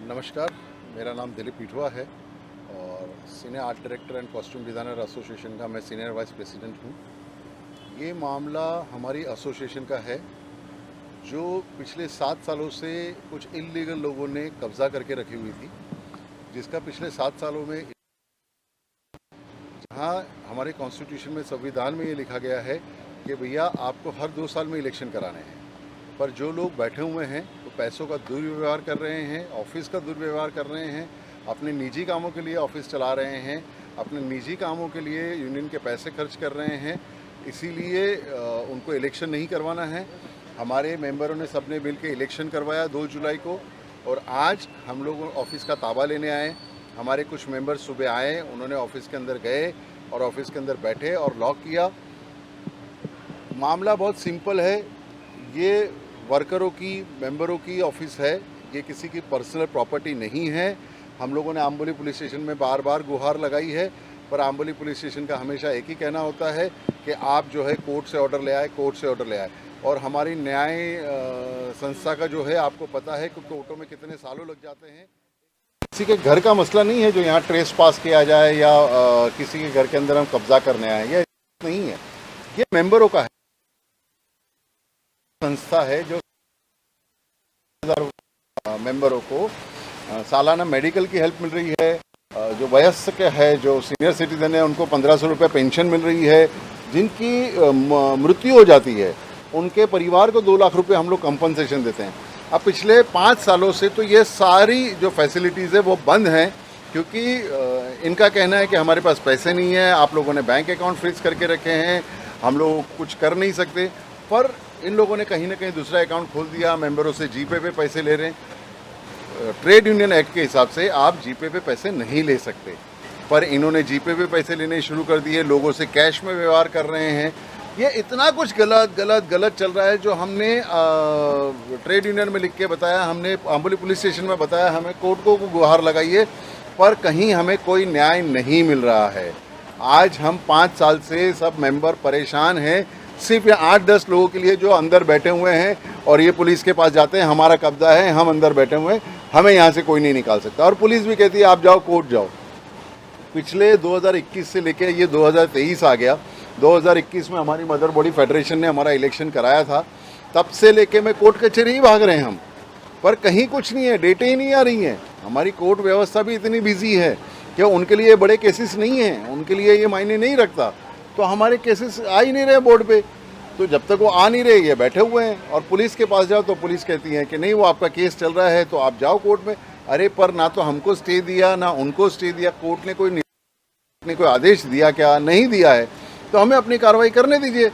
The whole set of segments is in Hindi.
नमस्कार, मेरा नाम दिलीप पीठवा है और senior art director and costume designer association का मैं सीनियर वाइस प्रेसिडेंट हूँ। ये मामला हमारी एसोसिएशन का है जो पिछले 7 सालों से कुछ इल्लीगल लोगों ने कब्जा करके रखी हुई थी, जिसका पिछले 7 सालों में जहाँ हमारे कॉन्स्टिट्यूशन में, संविधान में ये लिखा गया है कि भैया आपको हर 2 साल में इलेक्शन कराने हैं, पर जो लोग बैठे हुए हैं तो पैसों का दुर्व्यवहार कर रहे हैं, ऑफिस का दुर्व्यवहार कर रहे हैं, अपने निजी कामों के लिए ऑफिस चला रहे हैं, अपने निजी कामों के लिए यूनियन के पैसे खर्च कर रहे हैं, इसीलिए उनको इलेक्शन नहीं करवाना है। हमारे मेंबरों ने सबने मिल के इलेक्शन करवाया 2 जुलाई को और आज हम लोग ऑफिस का ताबा लेने आए। हमारे कुछ मेंबर सुबह आए, उन्होंने ऑफिस के अंदर गए और ऑफिस के अंदर बैठे और लॉक किया। मामला बहुत सिंपल है, ये वर्करों की, मेंबरों की ऑफिस है, ये किसी की पर्सनल प्रॉपर्टी नहीं है। हम लोगों ने आम्बोली पुलिस स्टेशन में बार बार गुहार लगाई है, पर आम्बोली पुलिस स्टेशन का हमेशा एक ही कहना होता है कि आप जो है कोर्ट से ऑर्डर ले आए, कोर्ट से ऑर्डर ले आए। और हमारी न्याय संस्था का जो है आपको पता है कि कोर्टों में कितने सालों लग जाते हैं। किसी के घर का मसला नहीं है जो यहाँ ट्रेस पास किया जाए या किसी के घर के अंदर हम कब्जा करने आए, ये नहीं है। ये मेंबरों का है, संस्था है जो मेंबरों को सालाना मेडिकल की हेल्प मिल रही है, जो वयस्क है, जो सीनियर सिटीजन है, उनको 1500 रुपये पेंशन मिल रही है। जिनकी मृत्यु हो जाती है उनके परिवार को 2 लाख रुपए हम लोग कंपनसेशन देते हैं। अब पिछले 5 सालों से तो ये सारी जो फैसिलिटीज़ है वो बंद हैं, क्योंकि इनका कहना है कि हमारे पास पैसे नहीं है, आप लोगों ने बैंक अकाउंट फ्रीज करके रखे हैं, हम लोग कुछ कर नहीं सकते। पर इन लोगों ने कहीं ना कहीं दूसरा अकाउंट खोल दिया, मेंबरों से जीपे पे पैसे ले रहे हैं। ट्रेड यूनियन एक्ट के हिसाब से आप जीपे पे पैसे नहीं ले सकते, पर इन्होंने जीपे पे पैसे लेने शुरू कर दिए, लोगों से कैश में व्यवहार कर रहे हैं। ये इतना कुछ गलत चल रहा है जो हमने ट्रेड यूनियन में लिख के बताया, हमने आम्बोली पुलिस स्टेशन में बताया, हमें कोर्ट को गुहार लगाई है, पर कहीं हमें कोई न्याय नहीं मिल रहा है। आज हम 5 साल से सब मेंबर परेशान हैं, सिर्फ ये 8-10 लोगों के लिए जो अंदर बैठे हुए हैं और ये पुलिस के पास जाते हैं, हमारा कब्जा है, हम अंदर बैठे हुए हैं, हमें यहाँ से कोई नहीं निकाल सकता। और पुलिस भी कहती है आप जाओ, कोर्ट जाओ। पिछले 2021 से लेके ये 2023 आ गया। 2021 में हमारी मदर बॉडी फेडरेशन ने हमारा इलेक्शन कराया था, तब से लेके मैं कोर्ट कचहरी ही भाग रहे हैं हम, पर कहीं कुछ नहीं है, डेटें ही नहीं आ रही हैं। हमारी कोर्ट व्यवस्था भी इतनी बिजी है कि उनके लिए बड़े केसेस नहीं हैं, उनके लिए ये मायने नहीं रखता, तो हमारे केसेस आ ही नहीं रहे बोर्ड पे। तो जब तक वो आ नहीं रहे, ये बैठे हुए हैं। और पुलिस के पास जाओ तो पुलिस कहती है कि नहीं, वो आपका केस चल रहा है तो आप जाओ कोर्ट में। अरे पर ना तो हमको स्टे दिया, ना उनको स्टे दिया, कोर्ट ने कोई आदेश दिया क्या? नहीं दिया है, तो हमें अपनी कार्रवाई करने दीजिए।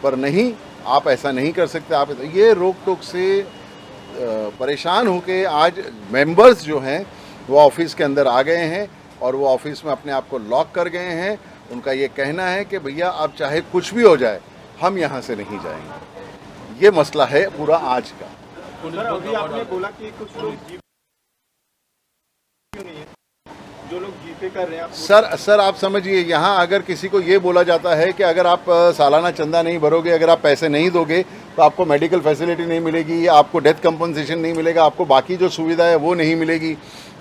पर नहीं, आप ऐसा नहीं कर सकते। आप ये रोक टोक से परेशान होकर आज मेंबर्स जो हैं वो ऑफिस के अंदर आ गए हैं और वो ऑफिस में अपने आप को लॉक कर गए हैं। उनका ये कहना है कि भैया आप चाहे कुछ भी हो जाए, हम यहाँ से नहीं जाएंगे। ये मसला है पूरा आज का। सर, अभी आपने बोला कि कुछ लोग क्यों नहीं है, जो लोग जीपे कर रहे हैं। सर आप समझिए, यहाँ अगर किसी को ये बोला जाता है कि अगर आप सालाना चंदा नहीं भरोगे, अगर आप पैसे नहीं दोगे तो आपको मेडिकल फैसिलिटी नहीं मिलेगी, आपको डेथ कंपनसेशन नहीं मिलेगा, आपको बाकी जो सुविधा है वो नहीं मिलेगी,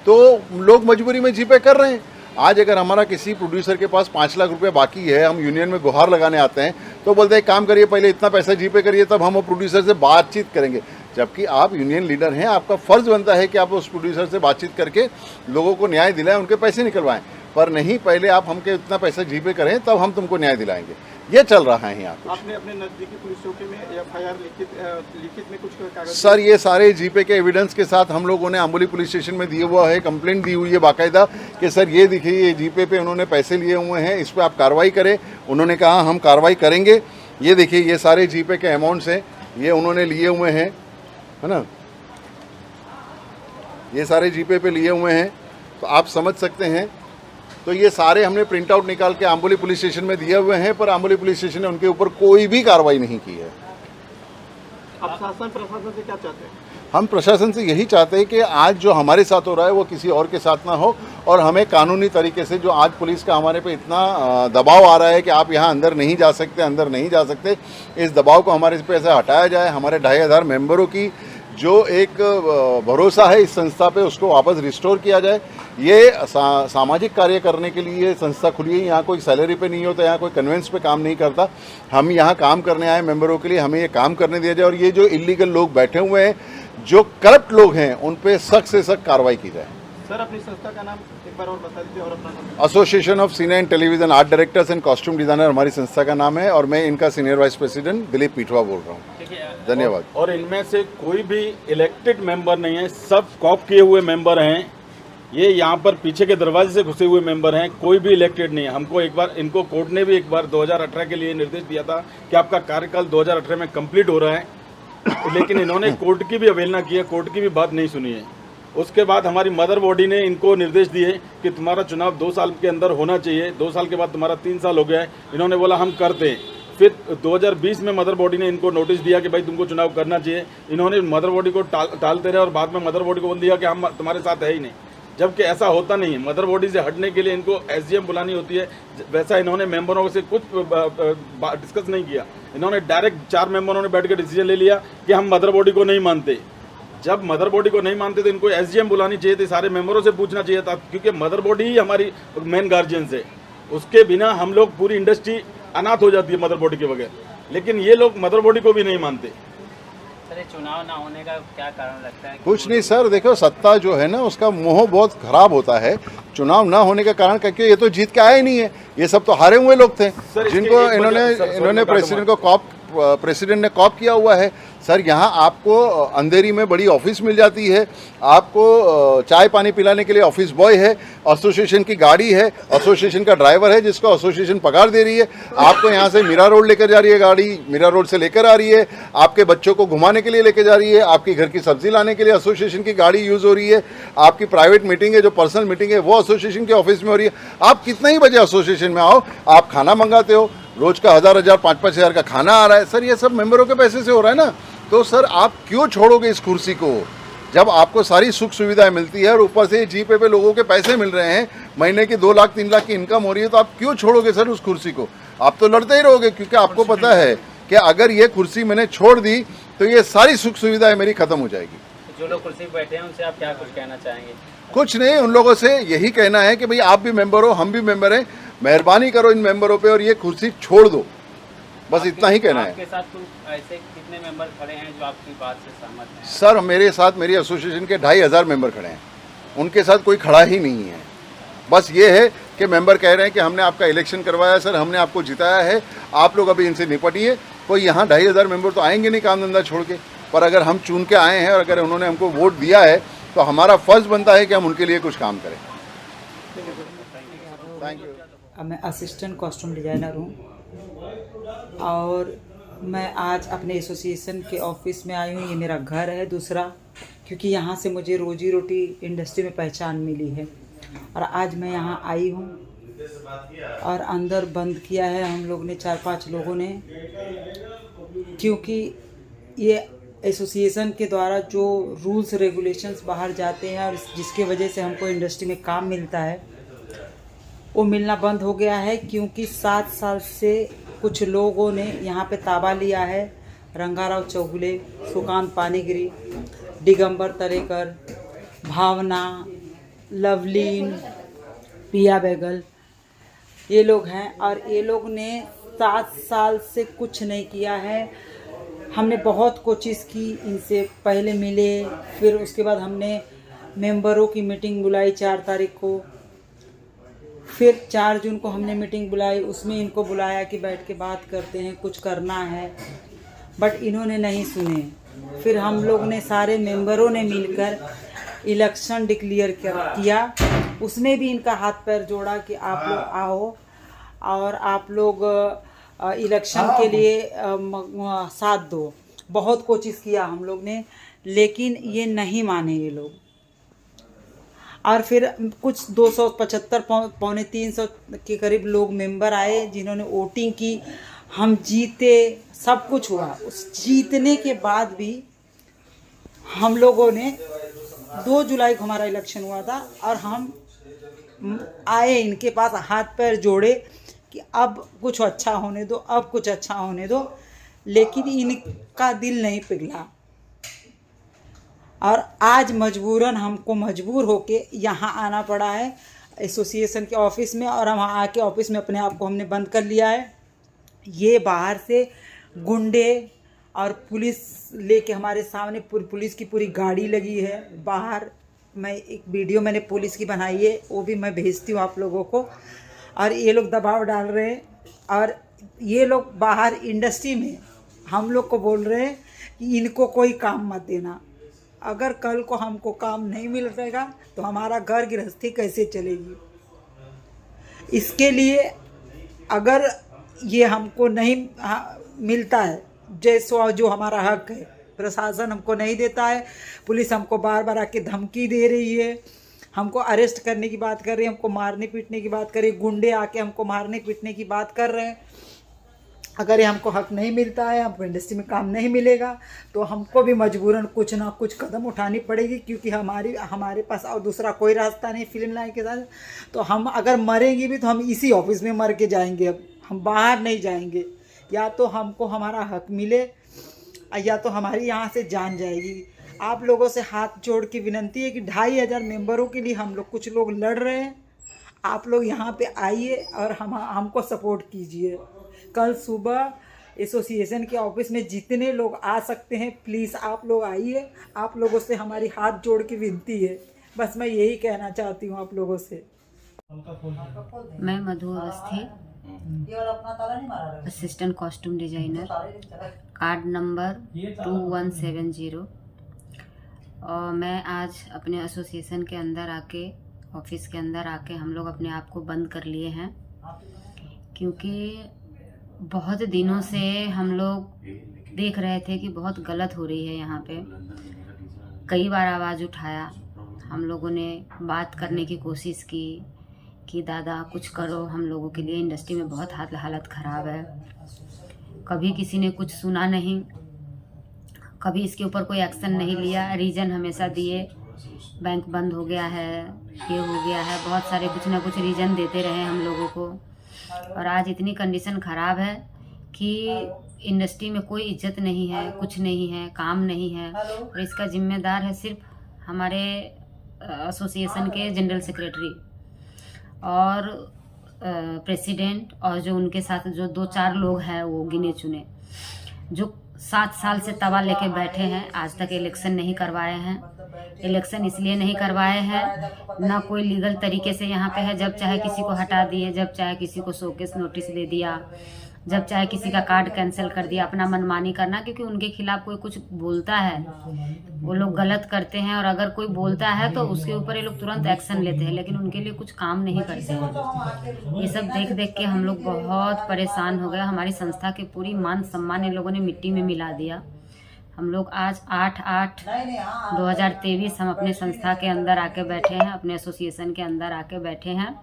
तो लोग मजबूरी में जीपे कर रहे हैं। आज अगर हमारा किसी प्रोड्यूसर के पास 5 लाख रुपए बाकी है, हम यूनियन में गुहार लगाने आते हैं तो बोलते हैं काम करिए, पहले इतना पैसा जीपे करिए, तब हम प्रोड्यूसर से बातचीत करेंगे। जबकि आप यूनियन लीडर हैं, आपका फर्ज बनता है कि आप उस प्रोड्यूसर से बातचीत करके लोगों को न्याय दिलाएं, उनके पैसे निकलवाएं। पर नहीं, पहले आप हमके इतना पैसा जीपे करें तब हम तुमको न्याय दिलाएंगे। ये चल रहा है यहाँ पे। आपने अपने नजदीकी पुलिस चौकी में एफआईआर लिखित में कुछ कागज? सर ये सारे जीपे के एविडेंस के साथ हम लोगों ने अम्बोली पुलिस स्टेशन में दिया हुआ है, कंप्लेंट दी हुई है बाकायदा कि सर ये देखिए ये जीपे पे उन्होंने पैसे लिए हुए हैं, इस पर आप कार्रवाई करें। उन्होंने कहा हम कार्रवाई करेंगे। ये देखिए ये सारे जीपे के अमाउंट्स हैं, ये उन्होंने लिए हुए हैं, है ना, ये सारे जीपे पे लिए हुए हैं, तो आप समझ सकते हैं। तो ये सारे हमने प्रिंट आउट निकाल के अम्बोली पुलिस स्टेशन में दिए हुए हैं, पर अम्बोली पुलिस स्टेशन ने उनके ऊपर कोई भी कार्रवाई नहीं की है। आप शासन प्रशासन से क्या चाहते हैं? हम प्रशासन से यही चाहते हैं कि आज जो हमारे साथ हो रहा है वो किसी और के साथ ना हो, और हमें कानूनी तरीके से जो आज पुलिस का हमारे पे इतना दबाव आ रहा है कि आप यहाँ अंदर नहीं जा सकते, इस दबाव को हमारे पे से हटाया जाए। हमारे 2500 मेंबरों की जो एक भरोसा है इस संस्था पे, उसको वापस रिस्टोर किया जाए। ये सामाजिक कार्य करने के लिए संस्था खुली है, यहाँ कोई सैलरी पे नहीं होता, यहाँ कोई कन्वेंस पे काम नहीं करता। हम यहाँ काम करने आए मेंबरों के लिए, हमें ये काम करने दिया जाए, और ये जो इलीगल लोग बैठे हुए हैं, जो करप्ट लोग हैं, उन पे सख्त से सख्त कार्रवाई की जाए। सर अपनी संस्था का नाम एक बार और बता दीजिए और अपना नाम। Association of cine and television art directors and costume designer हमारी संस्था का नाम है, और मैं इनका सीनियर वाइस प्रेसिडेंट दिलीप पीठवा बोल रहा हूँ। धन्यवाद। और इनमें से कोई भी इलेक्टेड मेंबर नहीं है, सब कॉप किए हुए मेंबर हैं। ये यहाँ पर पीछे के दरवाजे से घुसे हुए मेंबर हैं, कोई भी इलेक्टेड नहीं है। हमको एक बार इनको कोर्ट ने भी एक बार 2018 के लिए निर्देश दिया था कि आपका कार्यकाल 2018 में कंप्लीट हो रहा है, लेकिन इन्होंने कोर्ट की भी अवहेलना की है, कोर्ट की भी बात नहीं सुनी है। उसके बाद हमारी मदर बॉडी ने इनको निर्देश दिए कि तुम्हारा चुनाव 2 साल के अंदर होना चाहिए, 2 साल के बाद तुम्हारा 3 साल हो गया है। इन्होंने बोला हम करते हैं। फिर 2020 में मदर बॉडी ने इनको नोटिस दिया कि भाई तुमको चुनाव करना चाहिए। इन्होंने मदर बॉडी को टालते रहे, और बाद में मदर बॉडी को बोल दिया कि हम तुम्हारे साथ है ही नहीं, जबकि ऐसा होता नहीं है। मदर बॉडी से हटने के लिए इनको एसडीएम बुलानी होती है। वैसा इन्होंने मेंबरों से कुछ डिस्कस नहीं किया। इन्होंने डायरेक्ट 4 मेंबरों ने बैठ के डिसीजन ले लिया कि हम मदर बॉडी को नहीं मानते। जब मदर बॉडी को नहीं मानते तो इनको एसडीएम बुलानी चाहिए थी, सारे मेंबरों से पूछना चाहिए था, क्योंकि मदर बॉडी ही हमारी मेन गार्जियंस है। उसके बिना हम लोग, पूरी इंडस्ट्री अनाथ हो जाती है मदर बॉडी के बगैर, लेकिन ये लोग मदर बॉडी को भी नहीं मानते। सर चुनाव ना होने का क्या कारण लगता है? कुछ नहीं सर, देखो सत्ता जो है ना उसका मोह बहुत खराब होता है। चुनाव ना होने का कारण क्योंकि ये तो जीत के आए नहीं है, ये सब तो हारे हुए लोग थे, जिनको इन्होंने प्रेसिडेंट ने कॉप किया हुआ है। सर यहाँ आपको अंधेरी में बड़ी ऑफिस मिल जाती है, आपको चाय पानी पिलाने के लिए ऑफिस बॉय है, एसोसिएशन की गाड़ी है, एसोसिएशन का ड्राइवर है जिसको एसोसिएशन पगार दे रही है। आपको यहाँ से मीरा रोड लेकर जा रही है गाड़ी, मीरा रोड से लेकर आ रही है, आपके बच्चों को घुमाने के लिए लेकर जा रही है, आपकी घर की सब्जी लाने के लिए एसोसिएशन की गाड़ी यूज़ हो रही है, आपकी प्राइवेट मीटिंग है, जो पर्सनल मीटिंग है वो एसोसिएशन के ऑफिस में हो रही है। आप कितना ही बजे एसोसिएशन में आओ, आप खाना मंगाते हो, रोज का 1000 5-5 हज़ार का खाना आ रहा है। सर ये सब मेंबरों के पैसे से हो रहा है ना, तो सर आप क्यों छोड़ोगे इस कुर्सी को, जब आपको सारी सुख सुविधाएं मिलती है और ऊपर से जीपे पे लोगों के पैसे मिल रहे हैं, महीने की 2 लाख 3 लाख की इनकम हो रही है, तो आप क्यों छोड़ोगे सर उस कुर्सी को? आप तो लड़ते ही रहोगे, क्योंकि आपको पता है कि अगर ये कुर्सी मैंने छोड़ दी तो ये सारी सुख सुविधाएं मेरी खत्म हो जाएगी। जो लोग कुर्सी पर बैठे हैं उनसे आप क्या कुछ कहना चाहेंगे? कुछ नहीं, उन लोगों से यही कहना है कि भाई आप भी मेंबर हो, हम भी मेंबर हैं, मेहरबानी करो इन मेंबरों पे और ये कुर्सी छोड़ दो, बस इतना ही कहना है। आपके साथ कुछ ऐसे कितने मेंबर खड़े हैं जो आपकी बात से सहमत हैं? सर मेरे साथ मेरी एसोसिएशन के 2500 मेंबर खड़े हैं, उनके साथ कोई खड़ा ही नहीं है। बस ये है कि मेंबर कह रहे हैं कि हमने आपका इलेक्शन करवाया सर, हमने आपको जिताया है, आप लोग अभी इनसे निपटिए। कोई यहाँ 2500 मेंबर तो आएंगे नहीं काम धंधा छोड़ के, पर अगर हम चुन के आए हैं और अगर उन्होंने हमको वोट दिया है तो हमारा फर्ज बनता है कि हम उनके लिए कुछ काम करें। Thank you. मैं असिस्टेंट कॉस्ट्यूम डिज़ाइनर हूँ और मैं आज अपने एसोसिएशन के ऑफिस में आई हूँ। ये मेरा घर है दूसरा, क्योंकि यहाँ से मुझे रोजी रोटी इंडस्ट्री में पहचान मिली है, और आज मैं यहाँ आई हूँ और अंदर बंद किया है हम लोग ने, 4-5 लोगों ने, क्योंकि ये एसोसिएशन के द्वारा जो रूल्स रेगुलेशंस बाहर जाते हैं और जिसके वजह से हमको इंडस्ट्री में काम मिलता है वो मिलना बंद हो गया है। क्योंकि 7 साल से कुछ लोगों ने यहाँ पे ताबा लिया है, रंगाराव चौगुले, सुकांत पानीगिरी, दिगंबर तरेकर, भावना, लवलीन, पिया बैगल, ये लोग हैं, और ये लोग ने 7 साल से कुछ नहीं किया है। हमने बहुत कोशिश की, इनसे पहले मिले, फिर उसके बाद हमने मेंबरों की मीटिंग बुलाई 4 तारीख को, फिर 4 जून को हमने मीटिंग बुलाई, उसमें इनको बुलाया कि बैठ के बात करते हैं, कुछ करना है, बट इन्होंने नहीं सुने। फिर हम लोग ने सारे मेंबरों ने मिलकर इलेक्शन डिक्लेयर किया। उसमें भी इनका हाथ पैर जोड़ा कि आप लोग आओ और आप लोग इलेक्शन के लिए साथ दो। बहुत कोशिश किया हम लोग ने, लेकिन ये नहीं माने ये लोग। और फिर कुछ 275 पौने 300 के करीब लोग मेंबर आए जिन्होंने वोटिंग की। हम जीते, सब कुछ हुआ। उस जीतने के बाद भी हम लोगों ने 2 जुलाई को हमारा इलेक्शन हुआ था और हम आए इनके पास, हाथ पैर जोड़े कि अब कुछ अच्छा होने दो, अब कुछ अच्छा होने दो, लेकिन इनका दिल नहीं पिघला। और आज मजबूरन हमको मजबूर होके यहाँ आना पड़ा है एसोसिएशन के ऑफिस में, और हम आके ऑफिस में अपने आप को हमने बंद कर लिया है। ये बाहर से गुंडे और पुलिस लेके हमारे सामने, पुलिस की पूरी गाड़ी लगी है बाहर। मैं एक वीडियो मैंने पुलिस की बनाई है, वो भी मैं भेजती हूँ आप लोगों को। और ये लोग दबाव डाल रहे हैं, और ये लोग बाहर इंडस्ट्री में हम लोग को बोल रहे हैं कि इनको कोई काम मत देना। अगर कल को हमको काम नहीं मिलेगा तो हमारा घर गृहस्थी कैसे चलेगी? इसके लिए अगर ये हमको नहीं मिलता है जैसो जो हमारा हक है, प्रशासन हमको नहीं देता है, पुलिस हमको बार बार आके धमकी दे रही है, हमको अरेस्ट करने की बात कर रही है, हमको मारने पीटने की बात कर रही है, गुंडे आके हमको मारने पीटने की बात कर रहे हैं। अगर ये हमको हक नहीं मिलता है, हमको इंडस्ट्री में काम नहीं मिलेगा, तो हमको भी मजबूरन कुछ ना कुछ कदम उठानी पड़ेगी, क्योंकि हमारे पास और दूसरा कोई रास्ता नहीं फिल्म लाइन के साथ। तो हम अगर मरेंगे भी तो हम इसी ऑफिस में मर के जाएंगे, अब हम बाहर नहीं जाएंगे। या तो हमको हमारा हक मिले या तो हमारी यहाँ से जान जाएगी। आप लोगों से हाथ जोड़ के विनती है कि 2500 मेंबरों के लिए हम लोग कुछ लोग लड़ रहे हैं। आप लोग यहाँ पे आइए और हमको सपोर्ट कीजिए। कल सुबह एसोसिएशन के ऑफिस में जितने लोग आ सकते हैं प्लीज़ आप लोग आइए। आप लोगों से हमारी हाथ जोड़ के विनती है, बस मैं यही कहना चाहती हूँ आप लोगों से। मैं Madhu Awasthi, assistant costume designer, card number 2170। और मैं आज अपने एसोसिएशन के अंदर आके, ऑफिस के अंदर आके हम लोग अपने आप को बंद कर लिए हैं, क्योंकि बहुत दिनों से हम लोग देख रहे थे कि बहुत गलत हो रही है यहाँ पे। कई बार आवाज़ उठाया, हम लोगों ने बात करने की कोशिश की कि दादा कुछ करो, हम लोगों के लिए इंडस्ट्री में बहुत हालत ख़राब है। कभी किसी ने कुछ सुना नहीं, कभी इसके ऊपर कोई एक्शन नहीं लिया। रीज़न हमेशा दिए, बैंक बंद हो गया है, ये हो गया है, बहुत सारे कुछ ना कुछ रीज़न देते रहे हम लोगों को। और आज इतनी कंडीशन ख़राब है कि इंडस्ट्री में कोई इज्जत नहीं है, कुछ नहीं है, काम नहीं है। और इसका जिम्मेदार है सिर्फ हमारे एसोसिएशन के जनरल सेक्रेटरी और प्रेसिडेंट, और जो उनके साथ जो 2-4 लोग हैं वो गिने चुने, जो 7 साल से तवा लेके बैठे हैं, आज तक इलेक्शन नहीं करवाए हैं। इलेक्शन इसलिए नहीं करवाए हैं, ना कोई लीगल तरीके से यहाँ पे है। जब चाहे किसी को हटा दिए, जब चाहे किसी को शोकेस नोटिस दे दिया, जब चाहे किसी का कार्ड कैंसिल कर दिया, अपना मनमानी करना। क्योंकि उनके खिलाफ कोई कुछ बोलता है, वो लोग गलत करते हैं, और अगर कोई बोलता है तो उसके ऊपर ये लोग तुरंत एक्शन लेते हैं, लेकिन उनके लिए कुछ काम नहीं करते हैं। ये सब देख देख के हम लोग बहुत परेशान हो गए। हमारी संस्था के पूरी मान सम्मान इन लोगों ने मिट्टी में मिला दिया। हम लोग आज 8/8/2023 हम अपने संस्था के अंदर आके बैठे हैं, अपने एसोसिएशन के अंदर आके बैठे हैं,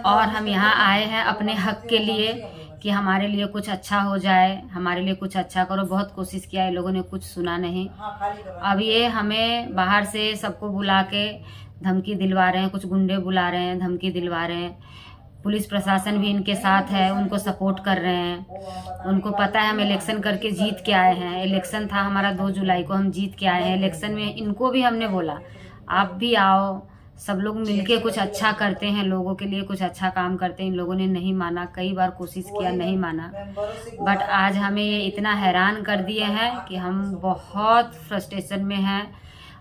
और हम यहाँ आए हैं अपने हक के लिए कि हमारे लिए कुछ अच्छा हो जाए, हमारे लिए कुछ अच्छा करो। बहुत कोशिश किया, इन लोगों ने कुछ सुना नहीं। अब ये हमें बाहर से सबको बुला के धमकी दिलवा रहे हैं, कुछ गुंडे बुला रहे हैं, धमकी दिलवा रहे हैं। पुलिस प्रशासन भी इनके साथ है, उनको सपोर्ट कर रहे हैं। उनको पता है हम इलेक्शन करके जीत के आए हैं। इलेक्शन था हमारा 2 जुलाई को, हम जीत के आए हैं। इलेक्शन में इनको भी हमने बोला आप भी आओ, सब लोग मिलके कुछ अच्छा करते हैं, लोगों के लिए कुछ अच्छा काम करते हैं। इन लोगों ने नहीं माना, कई बार कोशिश किया, नहीं माना। बट आज हमें ये इतना हैरान कर दिए हैं कि हम बहुत फ्रस्ट्रेशन में हैं,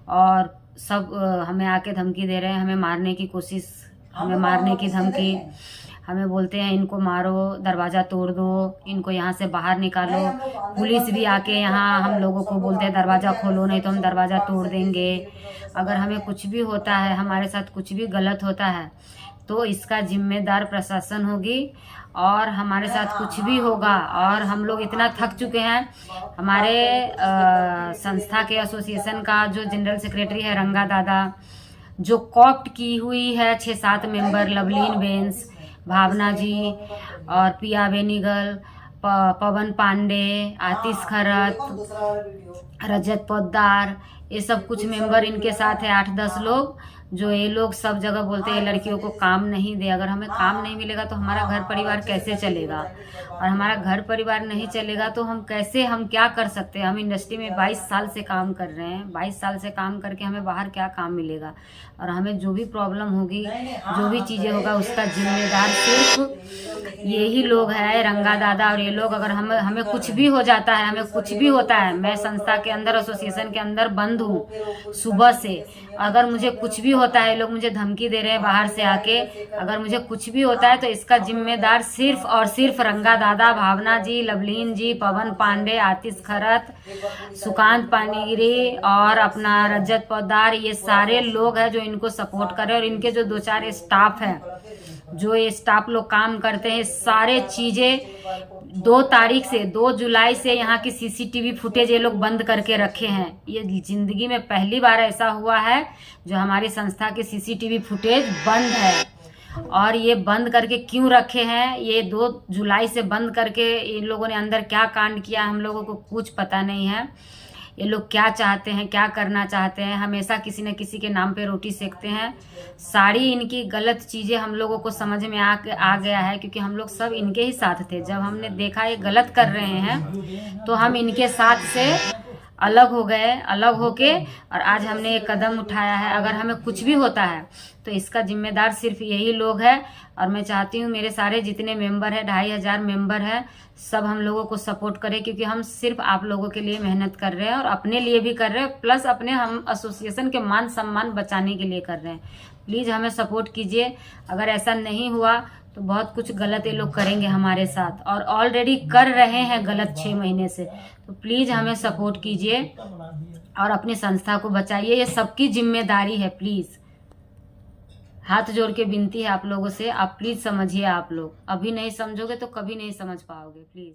और सब हमें आके धमकी दे रहे हैं, हमें मारने की कोशिश हमें मारने की धमकी, हमें बोलते हैं इनको मारो, दरवाज़ा तोड़ दो, इनको यहाँ से बाहर निकालो। पुलिस भी आके यहाँ हम लोगों को बोलते हैं दरवाज़ा खोलो नहीं तो हम दरवाज़ा तोड़ देंगे। अगर हमें कुछ भी होता है, हमारे साथ कुछ भी गलत होता है तो इसका जिम्मेदार प्रशासन होगी। और हमारे साथ कुछ भी होगा और हम लोग इतना थक चुके हैं। हमारे संस्था के एसोसिएशन का जो जनरल सेक्रेटरी है रंगा दादा, जो कॉप्ट की हुई है 6-7 मेंबर, लवलीन बेंस, भावना जी और पिया बेनीगल, पवन पांडे, आतिश खरत, रजत पोद्दार, ये सब कुछ मेंबर इनके साथ है 8-10 लोग। जो ये लोग सब जगह बोलते हैं लड़कियों को काम नहीं दे। अगर हमें काम नहीं मिलेगा तो हमारा घर परिवार कैसे चलेगा? और हमारा घर परिवार नहीं चलेगा तो हम क्या कर सकते हैं? हम इंडस्ट्री में 22 साल से काम कर रहे हैं। 22 साल से काम करके हमें बाहर क्या काम मिलेगा? और हमें जो भी प्रॉब्लम होगी, जो भी चीज़ें होगा, उसका जिम्मेदार सिर्फ यही लोग हैं, रंगा दादा और ये लोग। अगर हमें कुछ भी हो जाता है, हमें कुछ भी होता है, मैं संस्था के अंदर, एसोसिएशन के अंदर बंद हूँ सुबह से। अगर मुझे कुछ भी होता है, लोग मुझे धमकी दे रहे हैं बाहर से आके, अगर मुझे कुछ भी होता है तो इसका जिम्मेदार सिर्फ और सिर्फ रंगा दादा, भावना जी, लवलीन जी, पवन पांडे, आतिश खरत, सुकांत पानीगिरी और अपना रजत पोद्दार, ये सारे लोग हैं जो इनको सपोर्ट कर रहे हैं। और इनके जो 2-4 स्टाफ हैं, जो ये स्टाफ लोग काम करते हैं, सारे चीज़ें 2 जुलाई से यहाँ की सीसीटीवी फुटेज ये लोग बंद करके रखे हैं। ये जिंदगी में पहली बार ऐसा हुआ है जो हमारी संस्था के सीसीटीवी फुटेज बंद है। और ये बंद करके क्यों रखे हैं? ये 2 जुलाई से बंद करके इन लोगों ने अंदर क्या कांड किया हम लोगों को कुछ पता नहीं है। ये लोग क्या चाहते हैं, क्या करना चाहते हैं? हमेशा किसी न किसी के नाम पे रोटी सेकते हैं। सारी इनकी गलत चीज़ें हम लोगों को समझ में आ गया है, क्योंकि हम लोग सब इनके ही साथ थे। जब हमने देखा ये गलत कर रहे हैं तो हम इनके साथ से अलग हो गए, अलग होके और आज हमने एक कदम उठाया है। अगर हमें कुछ भी होता है तो इसका जिम्मेदार सिर्फ यही लोग हैं। और मैं चाहती हूँ मेरे सारे जितने मेंबर हैं, 2500 मेंबर हैं, सब हम लोगों को सपोर्ट करें, क्योंकि हम सिर्फ आप लोगों के लिए मेहनत कर रहे हैं और अपने लिए भी कर रहे हैं, प्लस अपने हम एसोसिएशन के मान सम्मान बचाने के लिए कर रहे हैं। प्लीज़ हमें सपोर्ट कीजिए। अगर ऐसा नहीं हुआ तो बहुत कुछ गलत ये लोग करेंगे हमारे साथ, और ऑलरेडी कर रहे हैं गलत 6 महीने से। तो प्लीज़ हमें सपोर्ट कीजिए और अपनी संस्था को बचाइए। ये सबकी जिम्मेदारी है। प्लीज़ हाथ जोड़ के विनती है आप लोगों से, आप प्लीज़ समझिए। आप लोग अभी नहीं समझोगे तो कभी नहीं समझ पाओगे। प्लीज़।